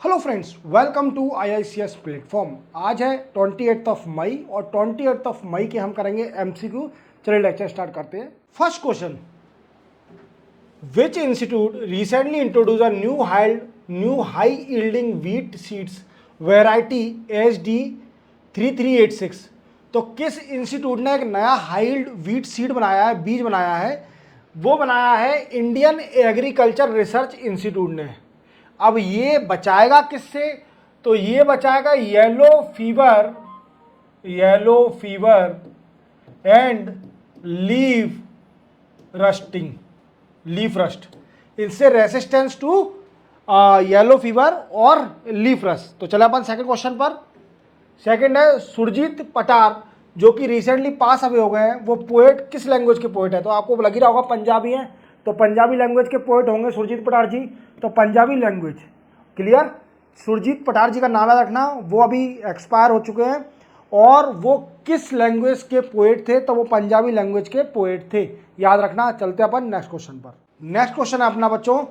Hello friends, welcome to IICS platform. आज है 28 मई और 28 मई के हम करेंगे MCQ। चलिए लेक्चर स्टार्ट करते हैं। First question, which institute recently introduce a new high yielding wheat seeds variety SD 3386। तो किस इंस्टीट्यूट ने एक नया हाई यील्ड व्हीट सीड बनाया है, बीज बनाया है? वो बनाया है इंडियन एग्रीकल्चर रिसर्च इंस्टीट्यूट ने। अब ये बचाएगा किससे? तो ये बचाएगा yellow fever and leaf rust. इससे रेसिस्टेंस टू येलो फीवर और लीफ रस्ट। तो चले अपन सेकंड क्वेश्चन पर। सेकंड है सुरजीत पटार, जो कि रिसेंटली पास अवे हो गए हैं। वो पोएट किस लैंग्वेज के पोएट है? तो आपको लग ही रहा होगा पंजाबी है, तो पंजाबी लैंग्वेज के पोएट होंगे सुरजीत पटार जी। तो पंजाबी लैंग्वेज क्लियर। सुरजीत पटार जी का नाम याद रखना। वो अभी एक्सपायर हो चुके हैं और वो किस लैंग्वेज के पोएट थे? तो वो पंजाबी लैंग्वेज के पोएट थे, याद रखना। चलते अपन नेक्स्ट क्वेश्चन पर। नेक्स्ट क्वेश्चन है अपना बच्चों,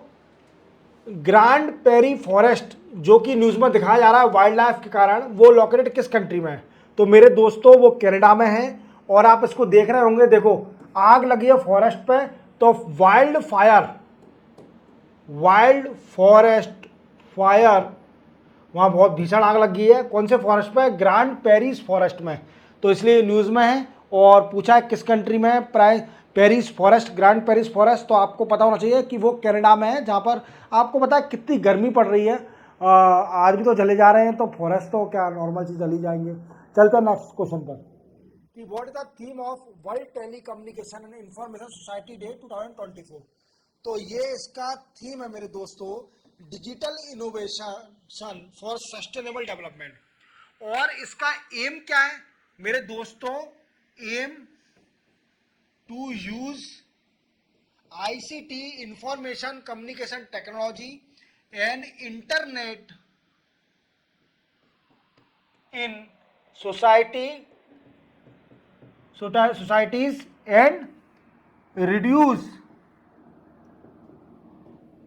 ग्रैंड पेरी फॉरेस्ट, जो कि न्यूज में दिखाया जा रहा है वाइल्ड लाइफ के कारण, वो लोकेटेड किस कंट्री में है? तो मेरे दोस्तों वो कनाडा में है। और आप इसको देख रहे होंगे, देखो आग लगी है फॉरेस्ट पे, तो वाइल्ड फॉरेस्ट फायर, वहाँ बहुत भीषण आग लगी है। कौन से फॉरेस्ट पे? ग्रैंड पेरिस फॉरेस्ट में। तो इसलिए न्यूज़ में है और पूछा है किस कंट्री में है Paris forest, grand Paris forest. तो आपको पता होना चाहिए कि वो कनाडा में है, जहाँ पर आपको पता है कितनी गर्मी पड़ रही है। आज भी तो जले जा रहे हैं, तो फॉरेस्ट तो क्या नॉर्मल चीज जली जाएंगे। चलते हैं नेक्स्ट क्वेश्चन पर कि what is the theme of world telecommunication and information society day 2024। तो ये इसका थीम है मेरे दोस्तों, digital innovation for sustainable development. और इसका एम क्या है मेरे दोस्तों? Aim to use ICT, information communication technology and internet in societies and reduce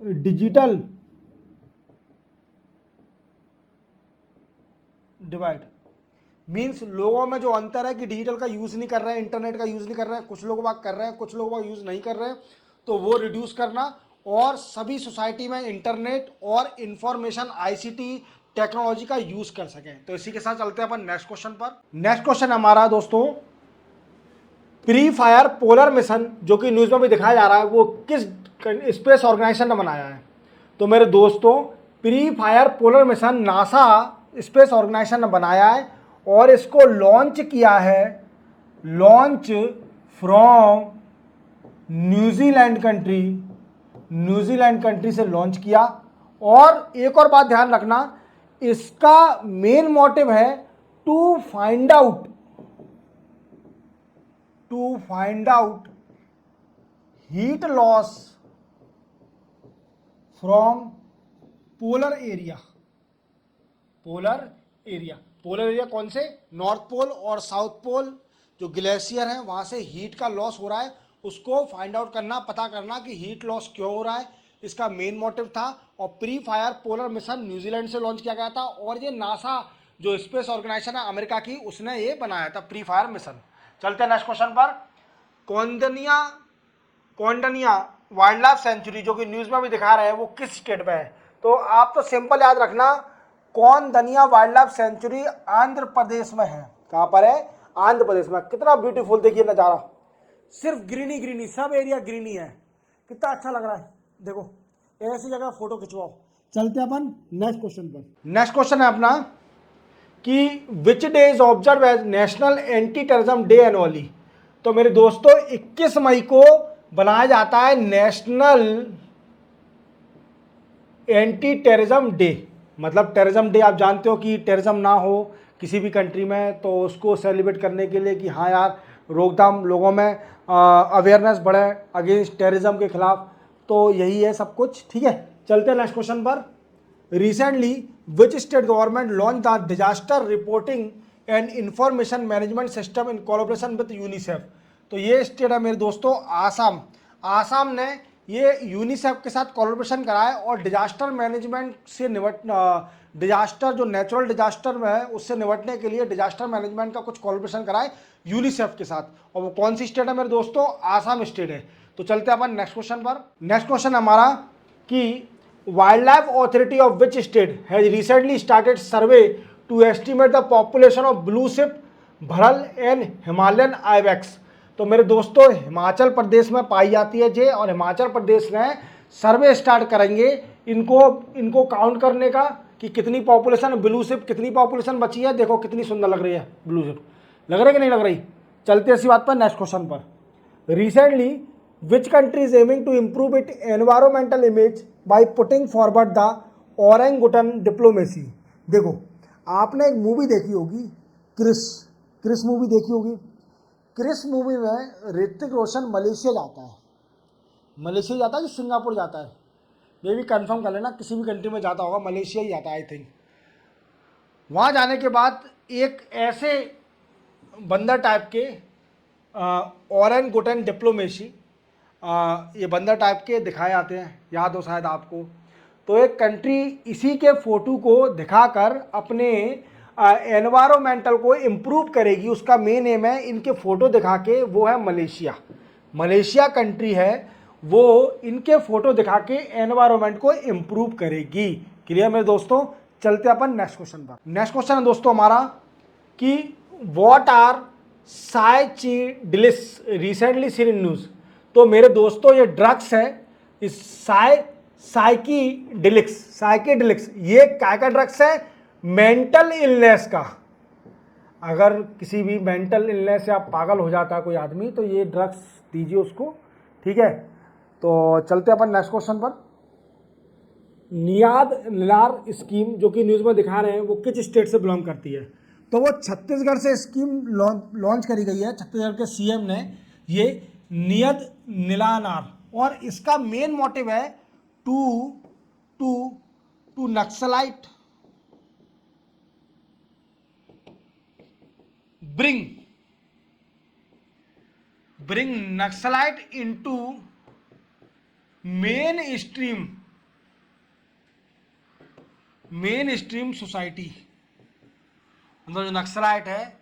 digital divide. Means लोगों में जो अंतर है कि डिजिटल का यूज नहीं कर रहे हैं, इंटरनेट का यूज नहीं कर रहे हैं, कुछ लोग बात कर रहे हैं, कुछ लोग बात यूज नहीं कर रहे हैं, तो वो रिड्यूस करना और सभी सोसाइटी में इंटरनेट और इंफॉर्मेशन ICT टेक्नोलॉजी का यूज कर सकें। तो इसी के साथ चलते हैं अपन नेक्स्ट क्वेश्चन पर। नेक्स्ट क्वेश्चन हमारा दोस्तों, प्री फायर पोलर मिशन, जो कि न्यूज में भी दिखाया जा रहा है, वो किस स्पेस ऑर्गेनाइजेशन ने बनाया है? तो मेरे दोस्तों pre fire polar mission NASA space organisation ने बनाया है और इसको लॉन्च किया है, लॉन्च फ्रॉम न्यूजीलैंड कंट्री से लॉन्च किया। और एक और बात ध्यान रखना, इसका मेन मोटिव है to find out heat loss from polar area कौन से? नॉर्थ पोल और साउथ पोल जो ग्लेशियर है, वहां से हीट का लॉस हो रहा है, उसको फाइंड आउट करना, पता करना कि हीट लॉस क्यों हो रहा है। इसका मेन मोटिव था। और pre fire polar mission New Zealand से लॉन्च किया गया था और ये नासा जो स्पेस ऑर्गेनाइजेशन है अमेरिका की, उसने ये बनाया था प्री फायर मिशन। चलते हैं नेक्स्ट क्वेश्चन पर। कौंडनिया वाइल्ड लाइफ सेंचुरी, जो कि न्यूज में भी दिखा रहे हैं, वो किस स्टेट में है? तो आप तो सिंपल याद रखना, कौंडनिया wild life sanctuary Andhra Pradesh में है। कहां पर है? आंध्र प्रदेश में। कितना ब्यूटीफुल देखिए नजारा, सिर्फ ग्रीनी, सब एरिया ग्रीनी है। कितना अच्छा लग रहा है, देखो ऐसी जगह फोटो खिंचवाओ। चलते अपन नेक्स्ट क्वेश्चन पर। नेक्स्ट क्वेश्चन है अपना कि which day is observe as national anti terrorism day annually. तो मेरे दोस्तों 21 मई को बनाया जाता है नेशनल एंटी टेररिज्म डे। मतलब टेररिज्म डे आप जानते हो कि टेररिज्म ना हो किसी भी कंट्री में, तो उसको सेलिब्रेट करने के लिए कि हाँ यार रोकथाम, लोगों में अवेयरनेस बढ़े अगेंस्ट टेररिज्म के खिलाफ। तो यही है सब कुछ, ठीक है। चलते हैं नेक्स्ट क्वेश्चन पर। Recently which state government launch the disaster reporting and information management system in collaboration with UNICEF. तो ये स्टेट है मेरे दोस्तों आसाम। आसाम ने ये यूनिसेफ के साथ कोलैबोरेशन करा है और डिजास्टर मैनेजमेंट से डिजास्टर जो नेचुरल डिजास्टर में है उससे निपटने के लिए डिजास्टर मैनेजमेंट का कुछ कोलैबोरेशन करा है यूनिसेफ के साथ। और वो कौन सी स्टेट है मेरे दोस्तों? आसाम स्टेट है। तो चलते हैं अपन नेक्स्ट क्वेश्चन पर। नेक्स्ट क्वेश्चन हमारा कि wildlife authority of which state has recently started survey to estimate the population of blue sheep bharal and Himalayan ibex. तो मेरे दोस्तों हिमाचल प्रदेश में पाई जाती है जे, और हिमाचल प्रदेश में सर्वे स्टार्ट करेंगे इनको काउंट करने का कि कितनी पॉपुलेशन ब्लू शिप, कितनी पॉपुलेशन बची है। देखो कितनी सुंदर लग रही है ब्लू शिप, लग रही है कि नहीं लग रही। चलते इसी बात पर नेक्स्ट क्वेश्चन पर। Recently which country is aiming to improve it environmental image by putting forward the orangutan diplomacy. देखो आपने एक मूवी देखी होगी क्रिस मूवी देखी होगी। क्रिस मूवी में ऋतिक रोशन मलेशिया जाता है, कि सिंगापुर जाता है, ये भी कंफर्म कर लेना, किसी भी कंट्री में जाता होगा, मलेशिया ही जाता है आई थिंक। वहाँ जाने के बाद एक ऐसे बंदर टाइप के ओरेंगुटन डिप्लोमेसी, ये बंदर टाइप के दिखाए जाते हैं, याद हो शायद आपको। तो एक कंट्री इसी के फोटो को दिखाकर अपने एनवायरमेंटल को इम्प्रूव करेगी, उसका मेन एम है इनके फोटो दिखा के, वो है मलेशिया कंट्री है, वो इनके फोटो दिखा के एनवायरमेंट को इम्प्रूव करेगी। क्लियर मेरे दोस्तों। चलते अपन नेक्स्ट क्वेश्चन पर। नेक्स्ट क्वेश्चन है दोस्तों हमारा कि what are psychedelics recently seen in news. तो मेरे दोस्तों ये ड्रग्स है, इस साइकिडिलिक्स ये क्या का ड्रग्स है? मेंटल इलनेस का। अगर किसी भी मेंटल इलनेस से आप पागल हो जाता है कोई आदमी, तो ये ड्रग्स दीजिए उसको, ठीक है। तो चलते अपन नेक्स्ट क्वेश्चन पर। नियाद निलार स्कीम जो कि न्यूज़ में दिखा रहे हैं वो किस स्टेट से बिलोंग करती है? तो वो छत्तीसगढ़ से स्कीम लॉन्च करी गई है, छत्तीसगढ़ के सीएम ने ये नियत निलानार, और इसका मेन मोटिव है to Naxalite bring Naxalite into mainstream society. मतलब जो नक्सलाइट है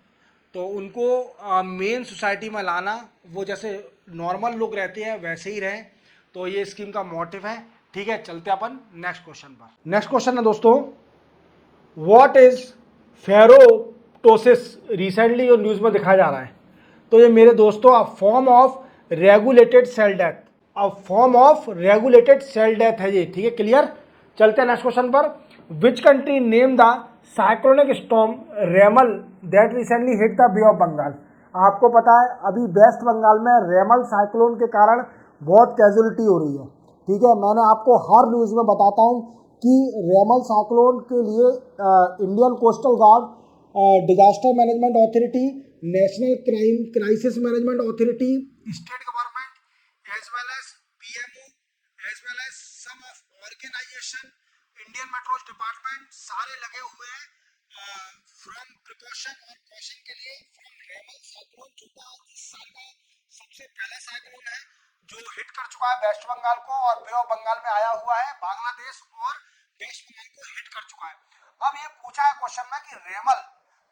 तो उनको मेन सोसाइटी में लाना, वो जैसे नॉर्मल लोग रहते हैं वैसे ही रहें, तो ये स्कीम का मोटिव है, ठीक है। चलते अपन नेक्स्ट क्वेश्चन पर। नेक्स्ट क्वेश्चन है दोस्तों व्हाट इज फेरोटोसिस, रिसेंटली जो न्यूज़ में दिखाया जा रहा है। तो ये मेरे दोस्तों a form of regulated cell death है ये, ठीक है क्लियर। चलते हैं नेक्स्ट क्वेश्चन पर। Which country name the cyclonic storm Remal that recently hit the bay of Bengal. आपको पता है अभी वेस्ट बंगाल में रेमल साइक्लोन के कारण बहुत कैजुअलिटी हो रही है, ठीक है। मैंने आपको हर न्यूज़ में बताता हूँ कि रेमल साइक्लोन के लिए Indian coastal guard, disaster management authority, national crisis management authority, state government as well as PMO as well as some of organisation, Indian meteorological department सारे लगे हुए हैं फ्रॉम प्रिकॉशन और कॉशन के लिए फ्रॉम रेमल साइक्लोन, जो इस साल का सबसे पहला साइक्लोन है जो हिट कर चुका है वेस्ट बंगाल को, और बे ऑफ बंगाल में आया हुआ है, बांग्लादेश और वेस्ट बंगाल को हिट कर चुका है। अब ये पूछा है क्वेश्चन में कि रेमल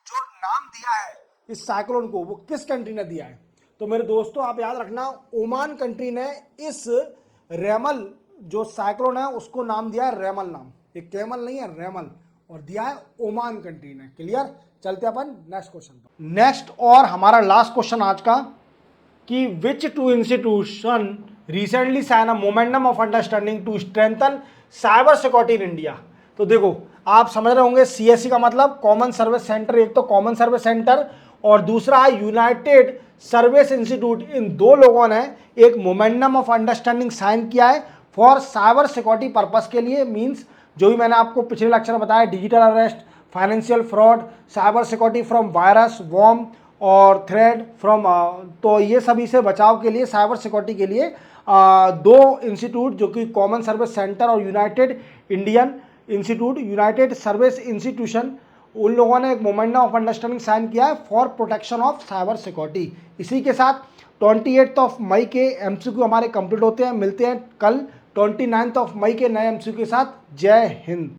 जो नाम दिया है इस साइक्लोन को वो किस कंट्री ने दिया है। तो मेरे दोस्तों आप याद रखना ओमान कंट्री ने इस रेमल जो साइक्लोन है उसको नाम दिया है रेमल नाम, ये केमल नहीं है रेमल, और दिया है ओमान कंट्री ने। क्लियर। चलते अपन नेक्स्ट क्वेश्चन पर। नेक्स्ट और हमारा लास्ट क्वेश्चन आज का कि which two institution recently sign a momentum of understanding to strengthen cyber security in India. तो देखो आप समझ रहे होंगे सीएससी का मतलब कॉमन सर्विस सेंटर, एक तो कॉमन सर्विस सेंटर और दूसरा है यूनाइटेड सर्विस इंस्टीट्यूट। इन दो लोगों ने एक मोमेंटम ऑफ अंडरस्टैंडिंग साइन किया है फॉर साइबर सिक्योरिटी पर्पस के लिए। मींस जो भी मैंने आपको पिछले लेक्चर में बताया, digital arrest, financial fraud, cyber security from virus, worm और थ्रेड फ्रॉम, तो ये सभी से बचाव के लिए साइबर सिक्योरिटी के लिए दो इंस्टीट्यूट जो कि कॉमन सर्विस सेंटर और यूनाइटेड सर्विस इंस्टीट्यूशन उन लोगों ने एक मोमेंटम ऑफ अंडरस्टैंडिंग साइन किया है for protection of cyber security. इसी के साथ 28 मई के MCQ हमारे कंप्लीट होते हैं। मिलते हैं कल 29 मई के नए MCQ के साथ। जय हिंद।